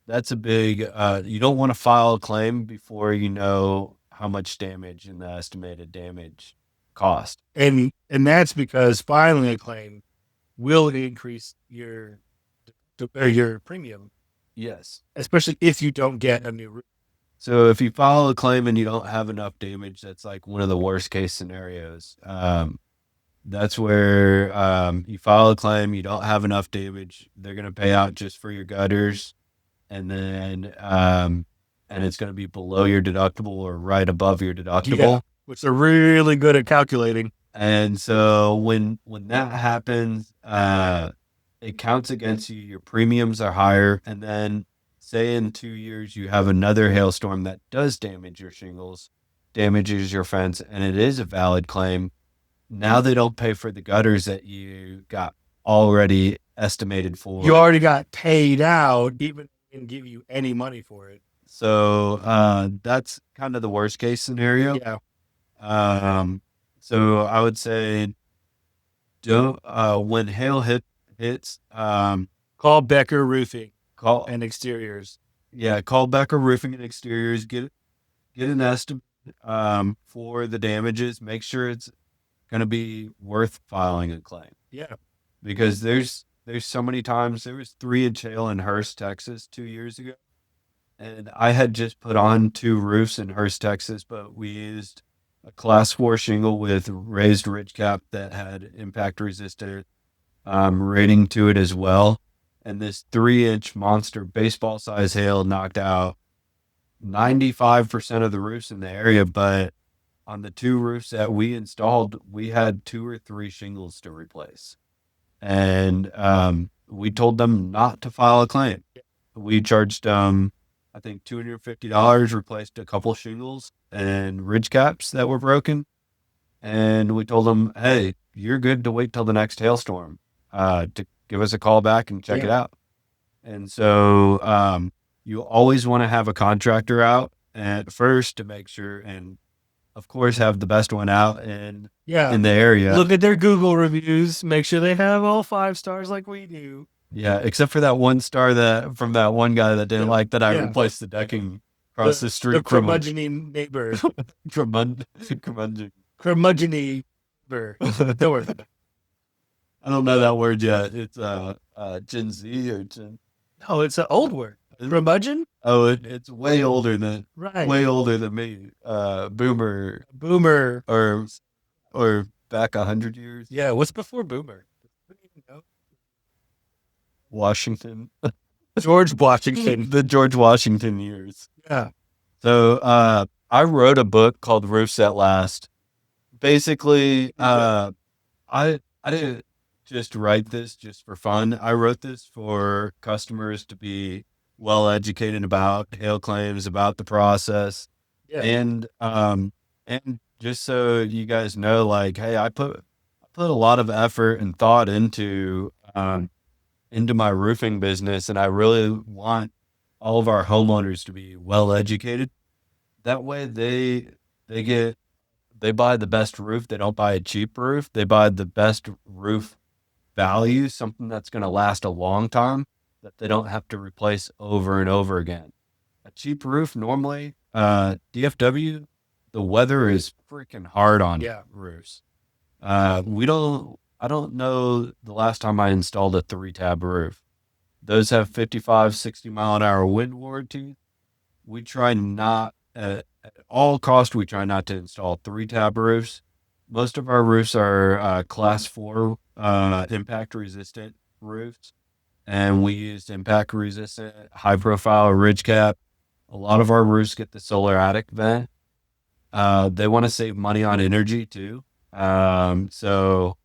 That's a big, you don't want to file a claim before you know how much damage and the estimated damage cost. And that's because filing a claim will increase your premium. Yes. Especially if you don't get a new roof. So if you file a claim and you don't have enough damage, that's like one of the worst case scenarios. That's where you file a claim, you don't have enough damage, they're going to pay out just for your gutters, and then and it's going to be below your deductible or right above your deductible, which they're really good at calculating. And so when that happens, it counts against you. Your premiums are higher, and then say in 2 years you have another hailstorm that does damage your shingles, damages your fence, and it is a valid claim. Now they don't pay for the gutters that you got already estimated for. You already got paid out, even didn't give you any money for it. So that's kind of the worst case scenario. Yeah. So I would say, don't when hail hits, call Becker Roofing and Exteriors. Yeah, call Becker Roofing and Exteriors. Get get an estimate for the damages. Make sure it's going to be worth filing a claim Yeah. because there's so many times there was 3-inch hail in Hurst, Texas 2 years ago. And I had just put on 2 roofs in Hurst, Texas, but we used a class 4 shingle with raised ridge cap that had impact resistant rating to it as well. And this 3-inch monster baseball size hail knocked out 95% of the roofs in the area. But on the 2 roofs that we installed, we had 2 or 3 shingles to replace. And we told them not to file a claim. We charged I think $250, replaced a couple shingles and ridge caps that were broken. And we told them, hey, you're good to wait till the next hailstorm to give us a call back and check it out. And so you always want to have a contractor out at first to make sure, and of course, have the best one out in the area. Look at their Google reviews. Make sure they have all 5 stars like we do. Yeah, except for that 1 star that from that one guy that didn't like that I replaced the decking across the street. The curmudgeon neighbor. Curmudgeon. Curmudgeon neighbor. Don't worry. I don't know that word yet. It's Gen Z or Gen. No, it's an old word. Curmudgeon? Oh, it's way older than Way older than me. Boomer or back 100 years. Yeah, what's before boomer? Washington. George Washington. The George Washington years. Yeah. So I wrote a book called Roofs That Last. Basically, I didn't just write this just for fun. I wrote this for customers to be well educated about hail claims, about the process, and just so you guys know, like, hey, I put a lot of effort and thought into my roofing business, and I really want all of our homeowners to be well educated. That way, they buy the best roof. They don't buy a cheap roof. They buy the best roof value, something that's going to last a long time that they don't have to replace over and over again. A cheap roof, normally, DFW, the weather is freaking hard on roofs. I don't know the last time I installed a 3-tab roof. Those have 55, 60 mile an hour wind warranty. We try not, at all cost, we try not to install 3-tab roofs. Most of our roofs are class 4 impact resistant roofs. And we used impact resistant, high profile ridge cap. A lot of our roofs get the solar attic vent. They want to save money on energy too. So,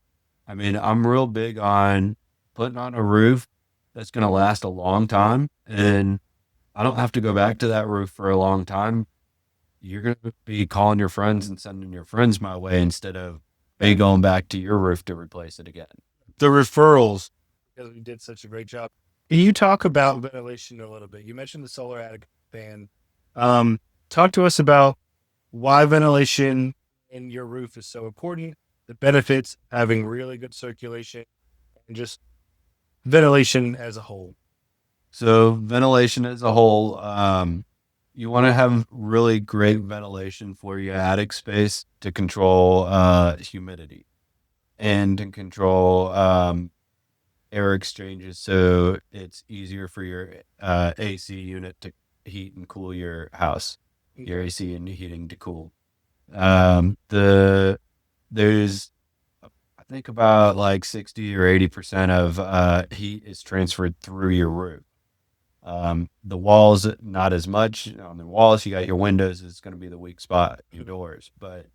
I mean, I'm real big on putting on a roof that's going to last a long time. And I don't have to go back to that roof for a long time. You're going to be calling your friends and sending your friends my way instead of me going back to your roof to replace it again. The referrals. Because we did such a great job. Can you talk about ventilation a little bit? You mentioned the solar attic fan. Talk to us about why ventilation in your roof is so important, the benefits, having really good circulation, and just ventilation as a whole. So ventilation as a whole, you want to have really great ventilation for your attic space to control humidity and to control air exchanges, so it's easier for your AC unit to heat and cool your house, your AC and heating to cool. There's I think about like 60 or 80% of heat is transferred through your roof. The walls, not as much. On the walls, you got your windows, it's going to be the weak spot, your doors. But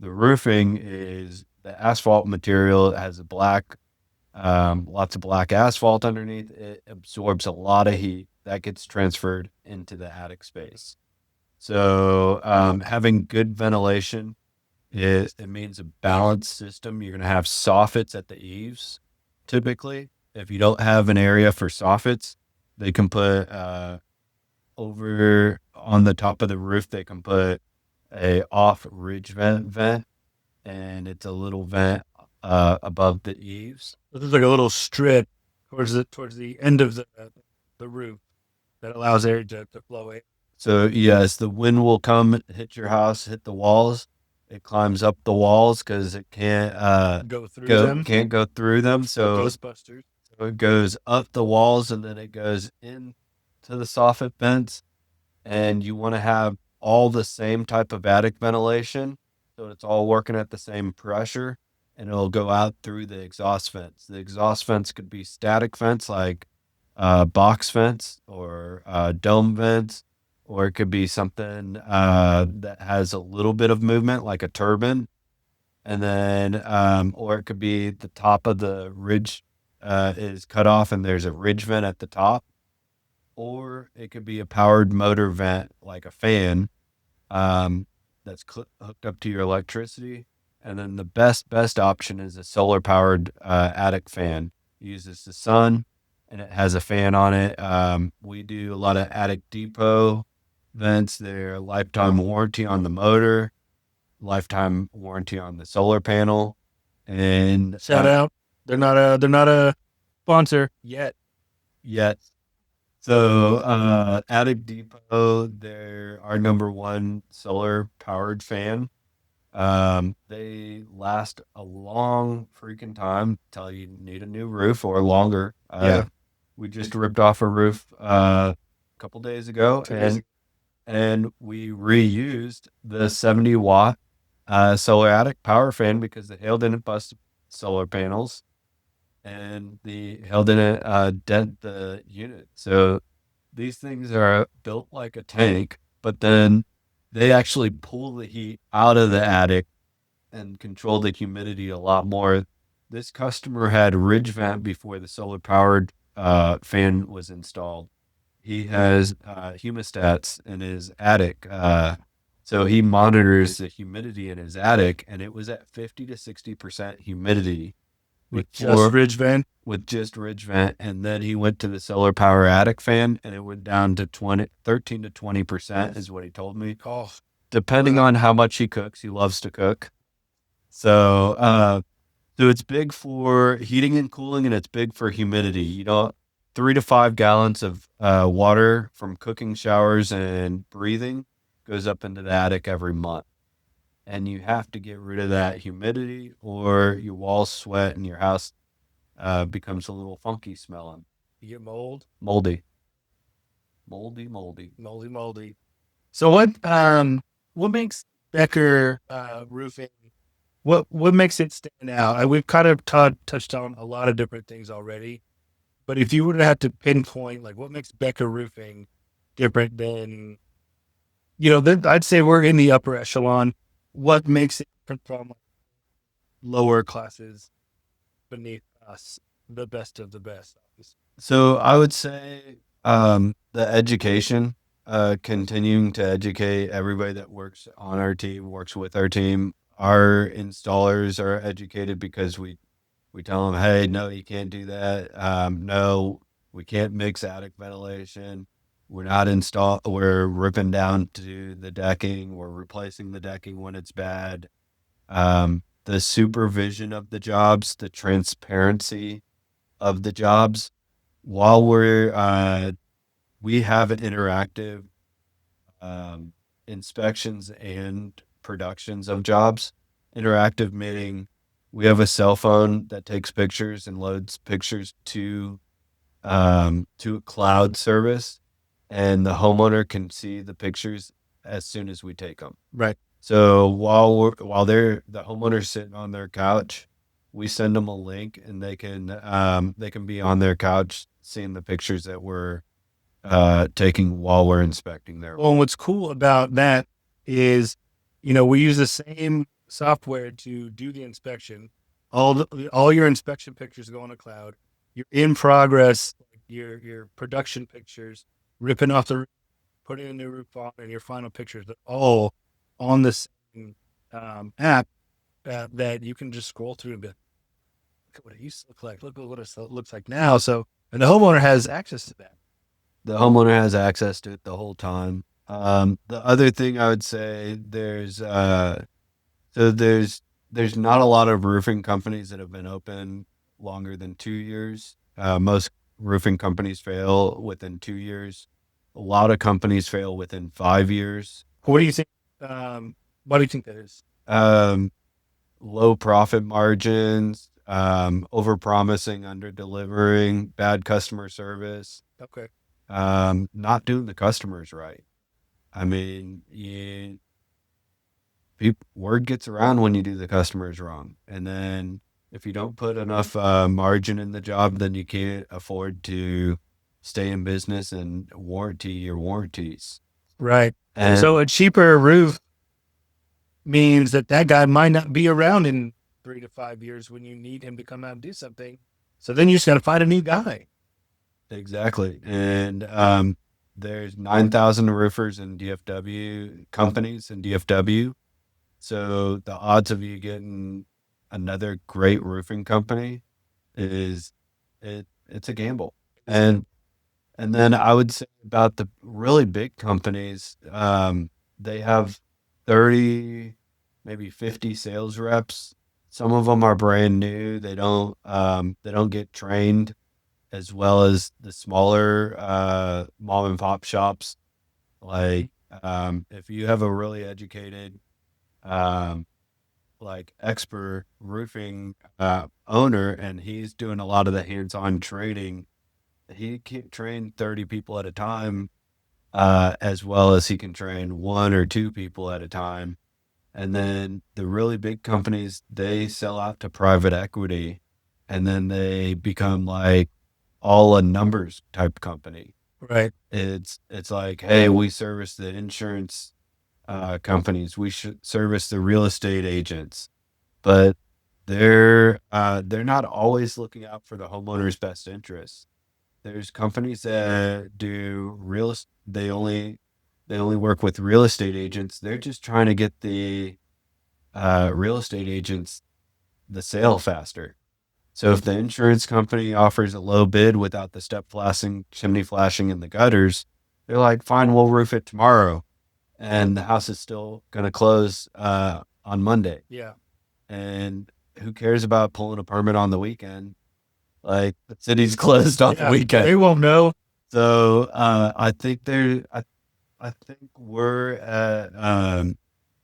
the roofing is the asphalt material. It has lots of black asphalt underneath. It absorbs a lot of heat that gets transferred into the attic space. So having good ventilation it means a balanced system. You're going to have soffits at the eaves. Typically, if you don't have an area for soffits, they can put over on the top of the roof. They can put a off ridge vent, and it's a little vent above the eaves. This is like a little strip towards the end of the roof that allows air to flow in. So yes, the wind will come, hit your house, hit the walls. It climbs up the walls because it can't Go through them. go through them. Ghostbusters. So it goes up the walls and then it goes in to the soffit vents. And you want to have all the same type of attic ventilation. So it's all working at the same pressure and it'll go out through the exhaust vents. The exhaust vents could be static vents like box vents or dome vents, or it could be something that has a little bit of movement like a turbine. And then, or it could be the top of the ridge is cut off and there's a ridge vent at the top, or it could be a powered motor vent like a fan um, that's hooked up to your electricity. And then the best option is a solar powered attic fan. It uses the sun and it has a fan on it. We do a lot of attic depot vents. They're lifetime warranty on the motor, lifetime warranty on the solar panel, and Shout out. They're not a sponsor yet. yet. So, Attic Depot, they're our number one solar powered fan. They last a long freaking time till you need a new roof or longer. Yeah. We just ripped off a roof a couple days ago, 2 days ago. and we reused the 70-watt solar attic power fan because the hail didn't bust solar panels and the hail didn't dent the unit. So these things are built like a tank, but then they actually pull the heat out of the attic and control the humidity a lot more. This customer had ridge vent before the solar powered fan was installed. He has humidistats in his attic. So he monitors the humidity in his attic, and it was at 50 to 60% humidity With just ridge vent. with just ridge vent. And then he went to the solar power attic fan, and it went down to 13 to 20% is what he told me. Oh, Depending on how much he cooks, he loves to cook. So, so it's big for heating and cooling, and it's big for humidity. 3 to 5 gallons of water from cooking, showers, and breathing goes up into the attic every month. And you have to get rid of that humidity, or your walls sweat and your house becomes a little funky smelling, you get mold. moldy, moldy. Moldy. So what makes Becker roofing, what makes it stand out? We've kind of touched on a lot of different things already, but if you were to have to pinpoint like what makes Becker roofing different than, then I'd say we're in the upper echelon. What makes it different from lower classes beneath us, the best of the best? So I would say the education, continuing to educate everybody that works on our team, works with our team. Our installers are educated because we tell them, hey, no, you can't do that. No, we can't mix attic ventilation. We're ripping down to the decking. We're replacing the decking when it's bad. The supervision of the jobs, the transparency of the jobs. While we have an interactive inspections and productions of jobs. Interactive meaning we have a cell phone that takes pictures and loads pictures to a cloud service, and the homeowner can see the pictures as soon as we take them. Right. So while the homeowner's sitting on their couch, we send them a link, and they can be on their couch seeing the pictures that we're taking while we're inspecting their. Well, and what's cool about that is, we use the same software to do the inspection. All your inspection pictures go on a cloud. Your in progress, your production pictures, ripping off the roof, putting a new roof on, and your final pictures are all on the same app that you can just scroll through and be like, look at what it used to look like. Look at what it looks like now. So, and the homeowner has access to that. The homeowner has access to it the whole time. The other thing I would say, there's not a lot of roofing companies that have been open longer than 2 years. Most roofing companies fail within 2 years. A lot of companies fail within 5 years. What do you think? Um, what do you think that is? Um, Low profit margins, over promising, under delivering, bad customer service, Okay. not doing the customers right. I mean, word gets around when you do the customers wrong. And then if you don't put enough margin in the job, then you can't afford to stay in business and warranty your warranties. Right. So And a cheaper roof means that that guy might not be around in 3 to 5 years when you need him to come out and do something. So then you just got to find a new guy. exactly. And there's 9,000 roofers in DFW companies in DFW. So the odds of you getting another great roofing company is it's a gamble. And And then I would say about the really big companies, they have 30, maybe 50 sales reps. Some of them are brand new. They don't get trained as well as the smaller mom and pop shops. Like, if you have a really educated, um, like expert roofing owner, and he's doing a lot of the hands-on training, he can train 30 people at a time, as well as he can train one or two people at a time. And then the really big companies, they sell out to private equity, and then they become like all a numbers type company. Right. It's like, hey, we service the insurance companies, we should service the real estate agents, but they're not always looking out for the homeowner's best interests. There's companies that do they only work with real estate agents. They're just trying to get the real estate agents the sale faster. So if the insurance company offers a low bid without the step flashing, chimney flashing, and the gutters, they're like, fine, we'll roof it tomorrow, and the house is still going to close on Monday. Yeah. And who cares about pulling a permit on the weekend? Like, the city's closed on the Yeah. weekend. They won't know. So I think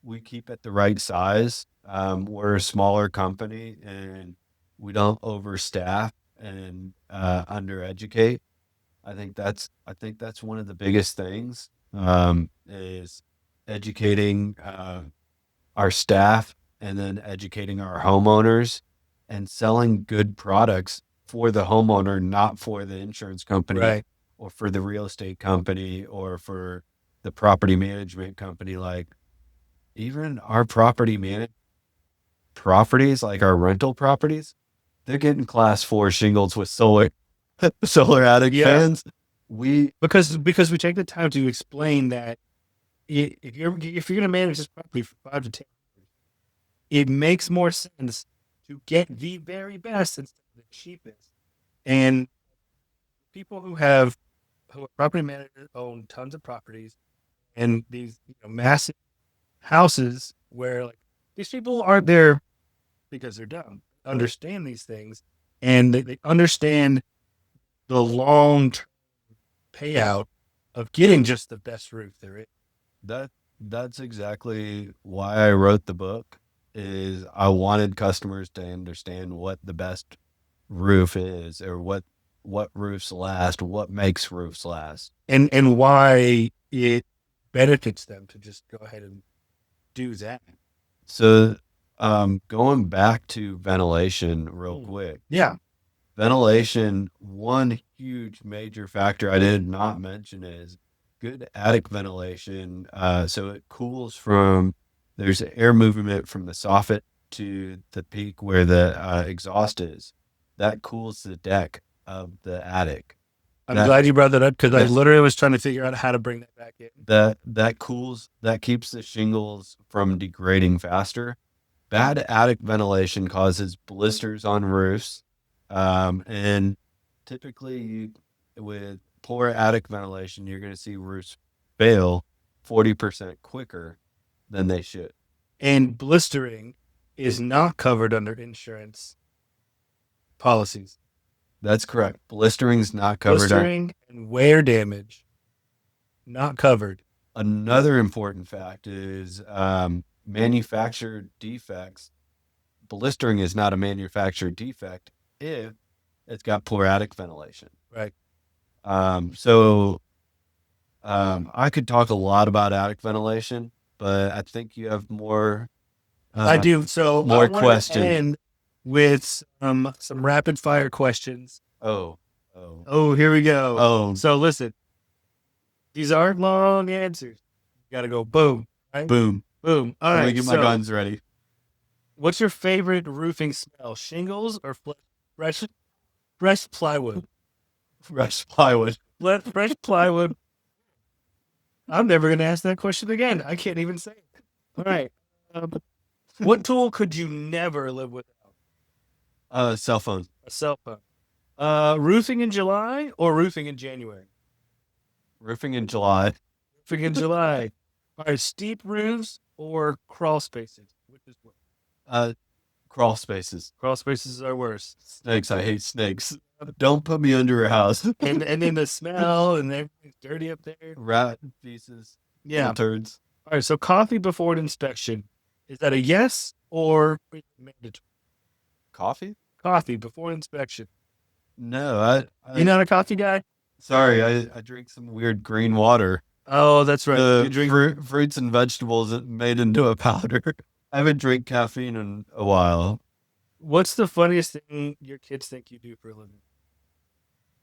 we keep it the right size. We're a smaller company, and we don't overstaff and undereducate. I think that's one of the biggest things, is educating our staff, and then educating our homeowners, and selling good products for the homeowner, not for the insurance company Right. or for the real estate company or for the property management company. Like, even our properties, like our rental properties, they're getting class 4 shingles with solar attic Yeah. fans. We Because we take the time to explain that if you're going to manage this property for 5 to 10 years, it makes more sense to get the very best instead of the cheapest. And people who are property managers own tons of properties and these massive houses where like these people aren't there because they're dumb. Understand these things and they understand the long term payout of getting just the best roof there is. that that's exactly why I wrote the book, is I wanted customers to understand what the best roof is, or what roofs last, what makes roofs last. And why it benefits them to just go ahead and do that. So, going back to ventilation real quick. Yeah. Ventilation, one huge major factor I did not mention is good attic ventilation. So it cools from, there's air movement from the soffit to the peak where the exhaust is. That cools the deck of the attic. I'm That glad you brought that up because I that literally was trying to figure out how to bring that back in. that keeps the shingles from degrading faster. Bad attic ventilation causes blisters on roofs, and typically, with poor attic ventilation, you're going to see roofs fail 40% quicker than they should. And blistering is not covered under insurance policies. That's correct. Blistering's not covered. Blistering and wear damage Not covered. Another important fact is manufactured defects. Blistering is not a manufactured defect if it's got poor attic ventilation. Right. So I could talk a lot about attic ventilation, but I think you have I uh, do. So I more wanted to questions. end with some rapid fire questions. Oh, oh, Oh, here we go. oh, So listen, these aren't long answers. You got to go boom, right? boom. Boom. All Let me right. get my So, guns ready. what's your favorite roofing smell? Shingles or fresh fresh plywood? Fresh plywood. Fresh plywood. I'm never gonna ask that question again. I can't even say it. All right. Um, what tool could you never live without? Cell phone. A cell phone. Roofing in July or roofing in January? Roofing in July. Roofing in July. All right. Steep roofs or crawl spaces? Which is worse? Uh, Crawl spaces. Crawl spaces are worse. Snakes. I hate snakes. Don't put me under a house. And then the smell and everything's dirty up there. Rat feces. Yeah. Little turds. All right. So coffee before an inspection. Is that a yes or mandatory? Coffee? Coffee before inspection. No, You're not a coffee guy? sorry, I drink some weird green water. Oh, that's right. The You drink. fruits and vegetables made into a powder. I haven't drank caffeine in a while. What's the funniest thing your kids think you do for a living?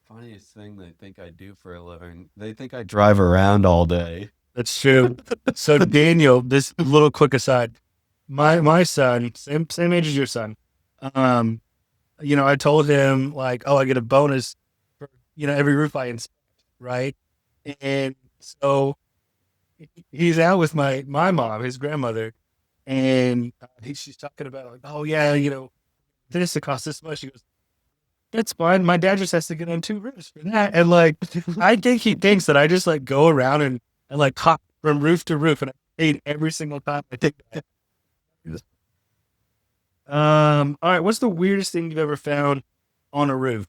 Funniest thing they think I do for a living. They think I drive around all day. That's true. So Daniel, this little quick aside, my son, same age as your son. Um, I told him like, oh, I get a bonus for every roof I inspect, right? And so he's out with my mom, his grandmother, and she's talking about like, oh yeah, this it costs this much. She goes, that's fine. My dad just has to get on 2 roofs for that. And like, I think he thinks that I just like go around and like hop from roof to roof, and I paid every single time I take that. All right. What's the weirdest thing you've ever found on a roof?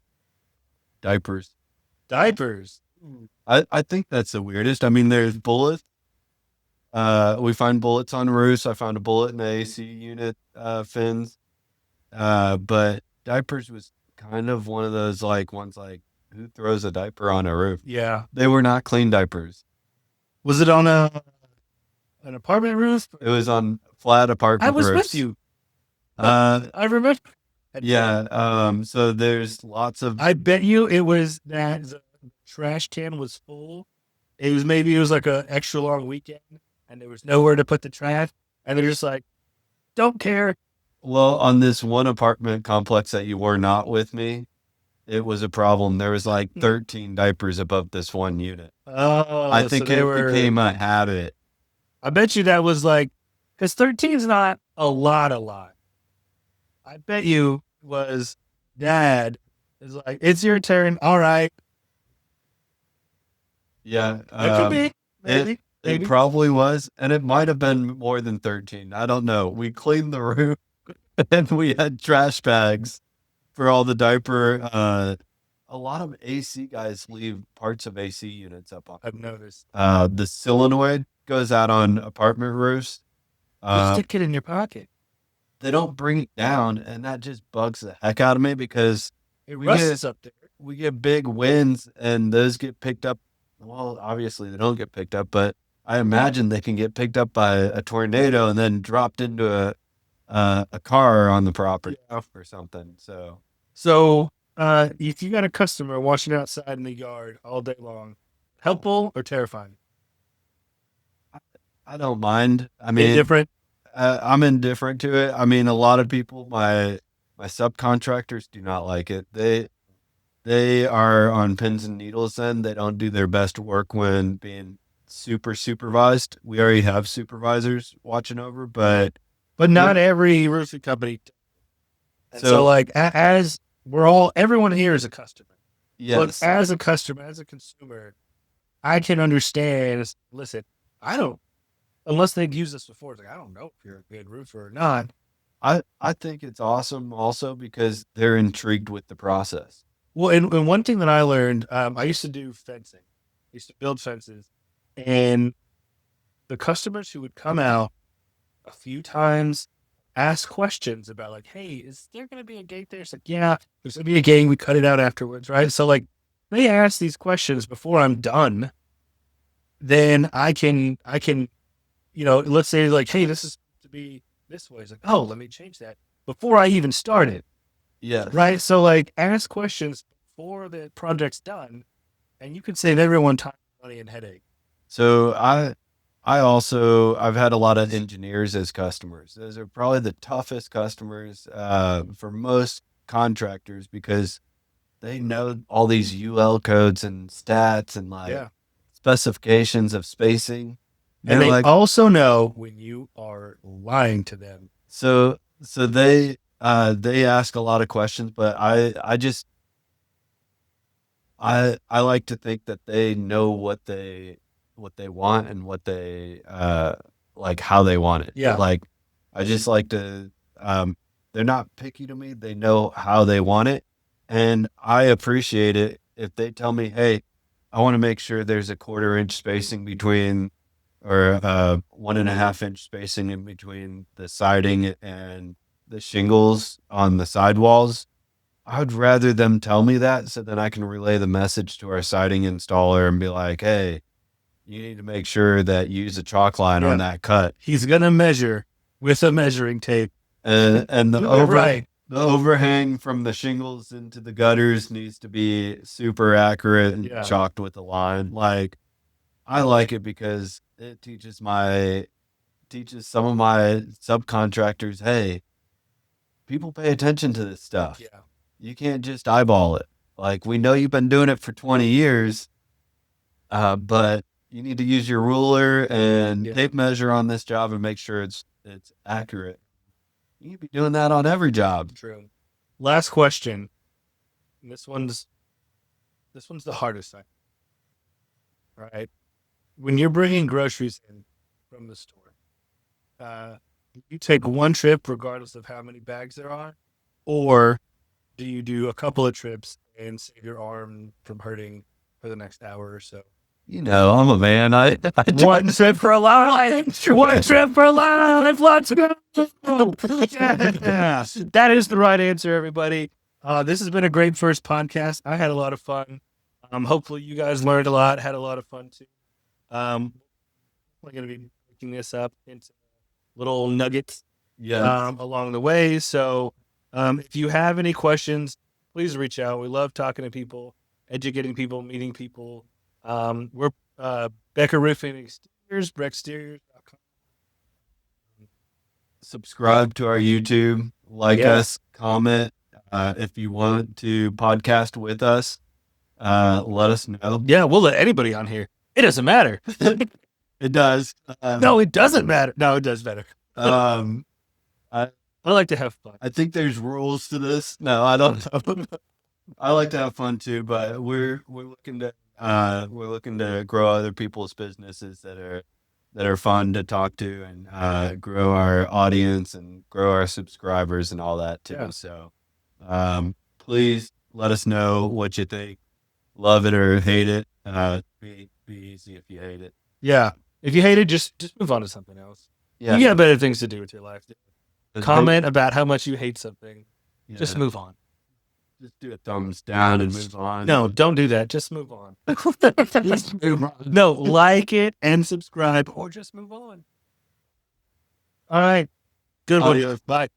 Diapers. Diapers. I think that's the weirdest. I mean, there's bullets. We find bullets on roofs. I found a bullet in the AC unit fins. But diapers was kind of one of those like ones like who throws a diaper on a roof? Yeah. They were not clean diapers. Was it on an apartment roof? It was on flat apartment I was roofs. with you. I remember. Yeah. So there's lots of. I bet you it was that the trash can was full. It was like a extra long weekend, and there was nowhere to put the trash, and they're just like, don't care. Well, on this one apartment complex that you were not with me, it was a problem. There was like 13 diapers above this one unit. Oh, I think it became a habit. I bet you that was like, because 13 is not a lot. I bet you was dad is like, it's your turn. All right. Yeah. It could be. Maybe. It probably was. And it might have been more than 13. I don't know. We cleaned the room and we had trash bags for all the diaper. A lot of AC guys leave parts of AC units up on. I've noticed. The solenoid goes out on apartment roofs. You stick it in your pocket. They don't bring it down, and that just bugs the heck out of me because it rusts up there. We get big winds, and those get picked up. Well, obviously they don't get picked up, but I imagine they can get picked up by a tornado and then dropped into a car on the property or something. So if you got a customer watching outside in the yard all day long, helpful or terrifying? I don't mind. I mean, indifferent. I'm indifferent to it. I mean, a lot of people, my subcontractors do not like it. They are on pins and needles. Then they don't do their best work when being super supervised. We already have supervisors watching over, but not every roofing company. So like as everyone here is a customer. Yes. But as a customer, as a consumer, I can understand. Listen, I don't. Unless they've used this before, it's like, I don't know if you're a good roofer or not. I think it's awesome also because they're intrigued with the process. Well, and one thing that I learned, I used to do fencing. I used to build fences. And the customers who would come out a few times, ask questions about like, hey, is there going to be a gate there? It's like, yeah, there's going to be a gate. We cut it out afterwards, right? So like, they ask these questions before I'm done. Then I can, let's say like, hey, this is to be this way. It's like, oh, let me change that before I even started. Yeah. Right. So like, ask questions before the project's done, and you can save everyone time, money, and headache. So I've had a lot of engineers as customers. Those are probably the toughest customers for most contractors because they know all these UL codes and stats and like Yeah. specifications of spacing. And they like, also know when you are lying to them. so they ask a lot of questions, but I like to think that they know what they want and what they like how they want it. Yeah. Like I just like to they're not picky to me. They know how they want it. And I appreciate it if they tell me, hey, I want to make sure there's a 1/4 inch spacing between or 1.5 inch spacing in between the siding and the shingles on the sidewalls. I would rather them tell me that so then I can relay the message to our siding installer and be like, hey, you need to make sure that you use a chalk line on that cut. He's going to measure with a measuring tape. And the Right. the overhang from the shingles into the gutters needs to be super accurate and chalked with a line. Like I like it because it teaches some of my subcontractors, hey, people pay attention to this stuff. Yeah. You can't just eyeball it. Like we know you've been doing it for 20 years, but you need to use your ruler and tape measure on this job and make sure it's accurate. You need to be doing that on every job. True. Last question. This one's the hardest thing. Right? When you're bringing groceries in from the store, you take one trip regardless of how many bags there are, or do you do a couple of trips and save your arm from hurting for the next hour or so? You know, I'm a man. I One trip for a life. One trip for a life. Let's go. Yeah. That is the right answer, everybody. This has been a great first podcast. I had a lot of fun. Hopefully you guys learned a lot, had a lot of fun too. We're going to be breaking this up into little nuggets along the way. So if you have any questions, please reach out. We love talking to people, educating people, meeting people. We're Becker Roofing and Exteriors, Exteriors.com. Subscribe to our YouTube, like us, comment. If you want to podcast with us, let us know. Yeah, we'll let anybody on here. It doesn't matter. It does. No, it doesn't matter. No, it does matter. I like to have fun. I think there's rules to this. No, I don't know. I like to have fun too, but we're looking to grow other people's businesses that are fun to talk to and grow our audience and grow our subscribers and all that too. Yeah. So please let us know what you think. Love it or hate it. Be easy if you hate it. Yeah. If you hate it, just move on to something else. Yeah. You got better things to do with your life. Comment about how much you hate something. Yeah. Just move on. Just do a thumbs down and move on. No, don't do that. Just move on. Just move on. No, like it and subscribe or just move on. All right. Good one. Bye.